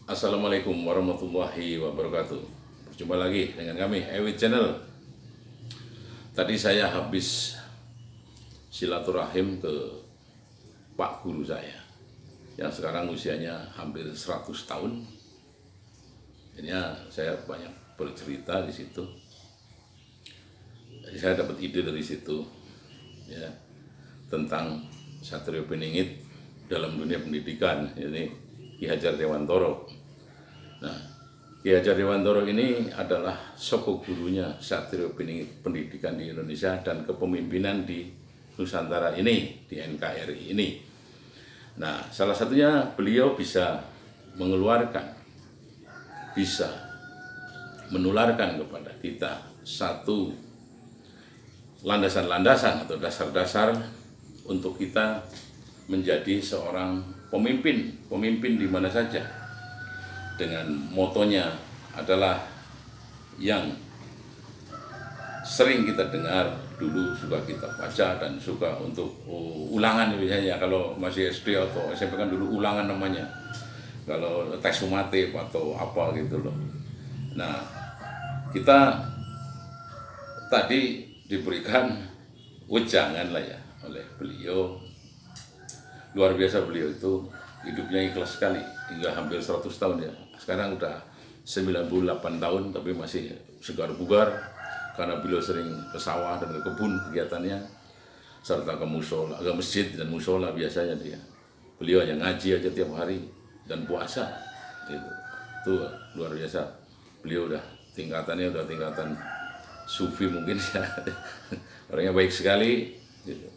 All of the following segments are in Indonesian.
Assalamualaikum warahmatullahi wabarakatuh. Berjumpa lagi dengan kami, Ewit Channel. Tadi saya habis silaturahim ke Pak Guru saya, yang sekarang usianya hampir 100 tahun. Ini saya banyak bercerita di situ. Jadi saya dapat ide dari situ, ya, tentang Satrio Piningit dalam dunia pendidikan. Ini Ki Hajar Dewantoro. Nah, Ki Hajar Dewantoro ini adalah sosok gurunya Satrio Piningit pendidikan di Indonesia dan kepemimpinan di Nusantara ini, di NKRI ini. Nah, salah satunya beliau bisa menularkan kepada kita satu landasan-landasan atau dasar-dasar untuk kita menjadi seorang pemimpin di mana saja, dengan motonya adalah yang sering kita dengar dulu, suka kita baca dan suka untuk ulangan. Misalnya kalau masih SD atau SMP kan dulu ulangan namanya, kalau tes sumatif atau apa gitu loh. Nah, kita tadi diberikan wejangan lah ya oleh beliau. Luar biasa, beliau itu hidupnya ikhlas sekali hingga hampir 100 tahun ya. Sekarang udah 98 tahun tapi masih segar bugar karena beliau sering ke sawah dan ke kebun kegiatannya, serta ke musola, ke masjid dan musola biasanya dia. Beliau hanya ngaji aja tiap hari dan puasa gitu. Itu luar biasa. Beliau udah tingkatannya tingkatan sufi mungkin ya. Orangnya baik sekali gitu.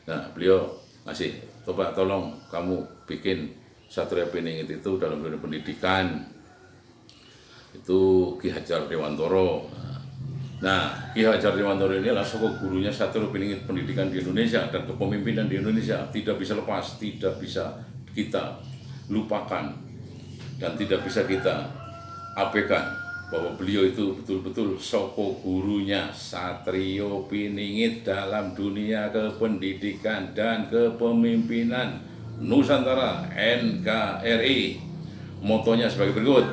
Nah, beliau masih, coba tolong kamu bikin Satrio Piningit itu dalam dunia pendidikan, itu Ki Hajar Dewantoro. Nah, Ki Hajar Dewantoro ini adalah sosok gurunya Satrio Piningit pendidikan di Indonesia dan kepemimpinan di Indonesia. Tidak bisa lepas, tidak bisa kita lupakan dan tidak bisa kita abaikan bahwa beliau itu betul-betul sosok gurunya Satrio Piningit dalam dunia kependidikan dan kepemimpinan Nusantara NKRI. Motonya sebagai berikut: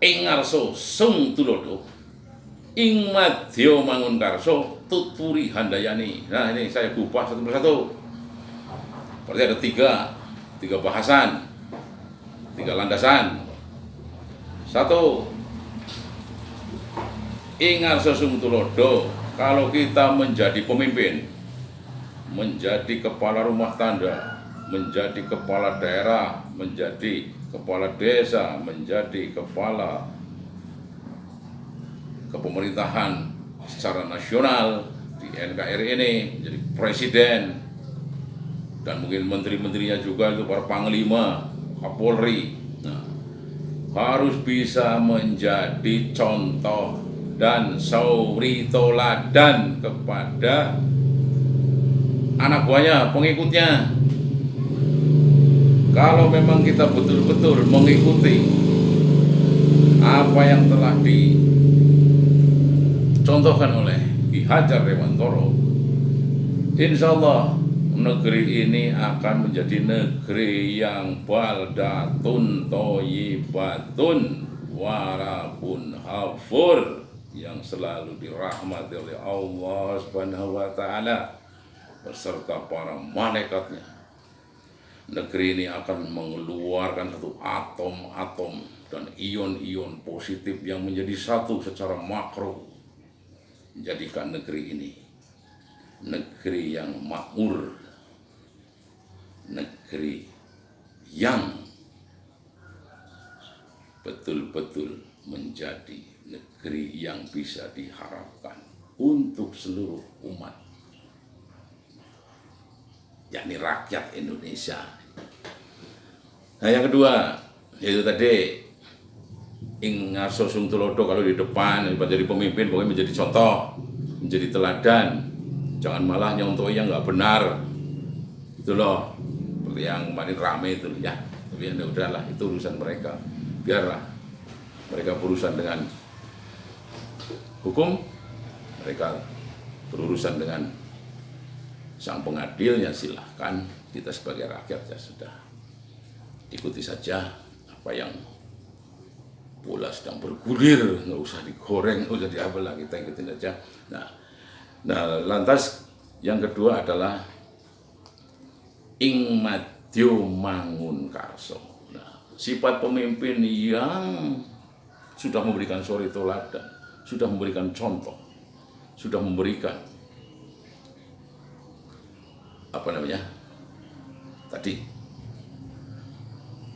ing ngarso sung tulodo, ing madya mangun karso, tuturi handayani. Nah, ini saya kupas satu persatu. Berarti ada tiga bahasan, tiga landasan. Satu, ingat sesung tulodo, kalau kita menjadi pemimpin, menjadi kepala rumah tangga, menjadi kepala daerah, menjadi kepala desa, menjadi kepala kepemerintahan secara nasional di NKRI ini, menjadi presiden, dan mungkin menteri-menterinya juga itu para panglima, Kapolri. Nah, harus bisa menjadi contoh dan suri toladan kepada anak buahnya, pengikutnya. Kalau memang kita betul-betul mengikuti apa yang telah dicontohkan oleh Ki Hajar Dewantoro, insya Allah negeri ini akan menjadi negeri yang baldatun toyibatun warabun hafur, yang selalu dirahmati oleh Allah Subhanahu wa Ta'ala beserta para malaikatnya. Negeri ini akan mengeluarkan satu atom-atom dan ion-ion positif yang menjadi satu secara makro, menjadikan negeri ini negeri yang makmur, negeri yang betul-betul menjadi negeri yang bisa diharapkan untuk seluruh umat, yakni rakyat Indonesia. Nah, yang kedua, yaitu tadi ing ngarso sung tulodo, kalau di depan menjadi pemimpin pokoknya menjadi contoh, menjadi teladan. Jangan malah nyontohi yang nggak benar, itu loh, seperti yang kemarin rame itu ya. Tapi ya udahlah, itu urusan mereka, biarlah mereka berurusan dengan hukum, mereka berurusan dengan sang pengadilnya, silahkan. Kita sebagai rakyat ya sudah. ikuti saja apa yang bola sedang bergulir, nggak usah digoreng, nggak usah diapalah, kita ikutin aja. Nah, lantas yang kedua adalah ing madya mangun karso. Nah, sifat pemimpin yang sudah memberikan suri teladan, sudah memberikan contoh, sudah memberikan tadi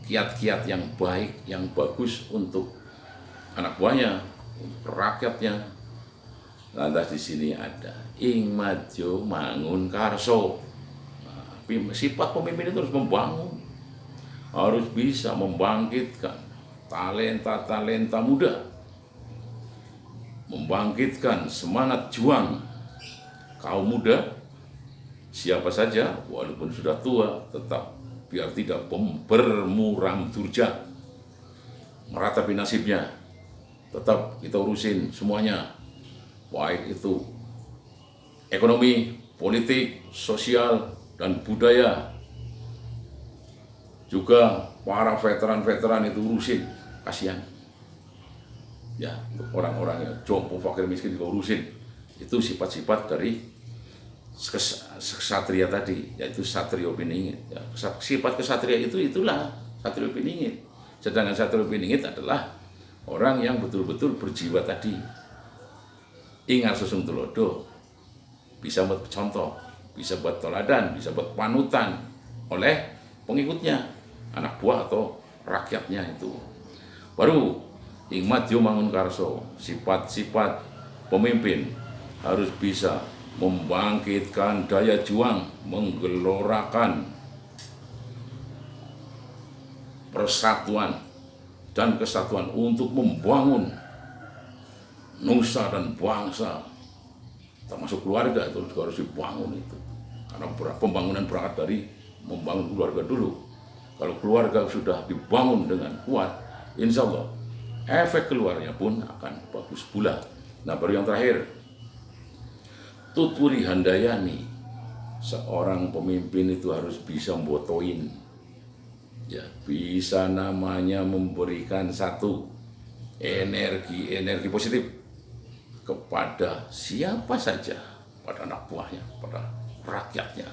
kiat-kiat yang baik, yang bagus untuk anak buahnya, untuk rakyatnya. Lantas di sini ada ing madya mangun karso. Nah, sifat pemimpin itu harus membangun, harus bisa membangkitkan talenta-talenta muda, membangkitkan semangat juang kaum muda, siapa saja walaupun sudah tua, tetap biar tidak bermuram durja, meratapi nasibnya, tetap kita urusin semuanya, baik itu ekonomi, politik, sosial, dan budaya. Juga para veteran-veteran itu urusin, kasihan. Ya, untuk orang-orang yang jompo, fakir, miskin juga urusin. Itu sifat-sifat dari kesatria tadi, yaitu Satrio Piningit. Ya, sifat kesatria itulah Satrio Piningit. Sedangkan Satrio Piningit adalah orang yang betul-betul berjiwa tadi. Ingat Susung Tulodo, bisa buat contoh, bisa buat teladan, bisa buat panutan oleh pengikutnya, anak buah atau rakyatnya itu. Baru ing madya mangun karso, sifat-sifat pemimpin harus bisa membangkitkan daya juang, menggelorakan persatuan dan kesatuan untuk membangun nusa dan bangsa, termasuk keluarga itu juga harus dibangun itu. Karena pembangunan berangkat dari membangun keluarga dulu. Kalau keluarga sudah dibangun dengan kuat, insya Allah efek keluarnya pun akan bagus pula. Nah, baru yang terakhir, Tutwuri Handayani, seorang pemimpin itu harus bisa membotoin, ya, bisa namanya memberikan satu energi positif kepada siapa saja, pada anak buahnya, pada rakyatnya.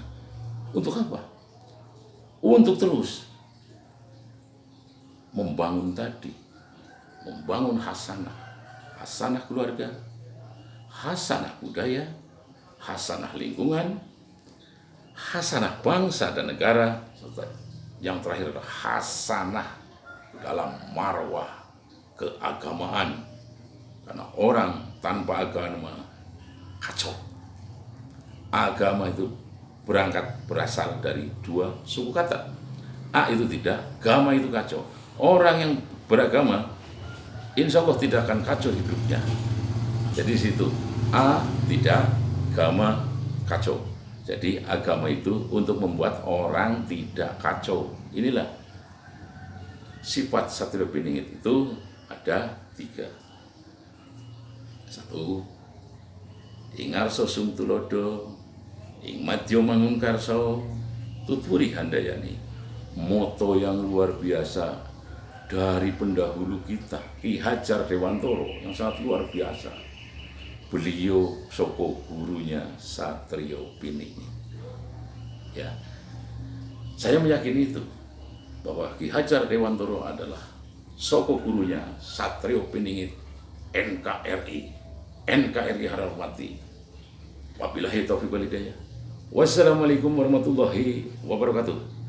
Untuk apa? Untuk terus membangun tadi, membangun hasanah keluarga, hasanah budaya, hasanah lingkungan, hasanah bangsa dan negara, serta yang terakhir adalah hasanah dalam marwah keagamaan. Karena orang tanpa agama kacau. Agama itu berasal dari dua suku kata. A itu tidak, gama itu kacau. Orang yang beragama, insya Allah tidak akan kacau hidupnya. Jadi di situ A tidak, agama kacau. Jadi agama itu untuk membuat orang tidak kacau. Inilah sifat Satrio Piningit itu ada 3. 1, ing ngarsa Sung Tulodo, ing madya mangun karso, Tutwuri Handayani. Moto yang luar biasa dari pendahulu kita, Ki Hajar Dewantoro, yang sangat luar biasa. Beliau soko gurunya Satrio Piningit. Ya, saya meyakini itu, bahwa Ki Hajar Dewantoro adalah soko gurunya Satrio Piningit, NKRI Harahmati. Wabillahi taufiq wal hidayah. Wassalamualaikum warahmatullahi wabarakatuh.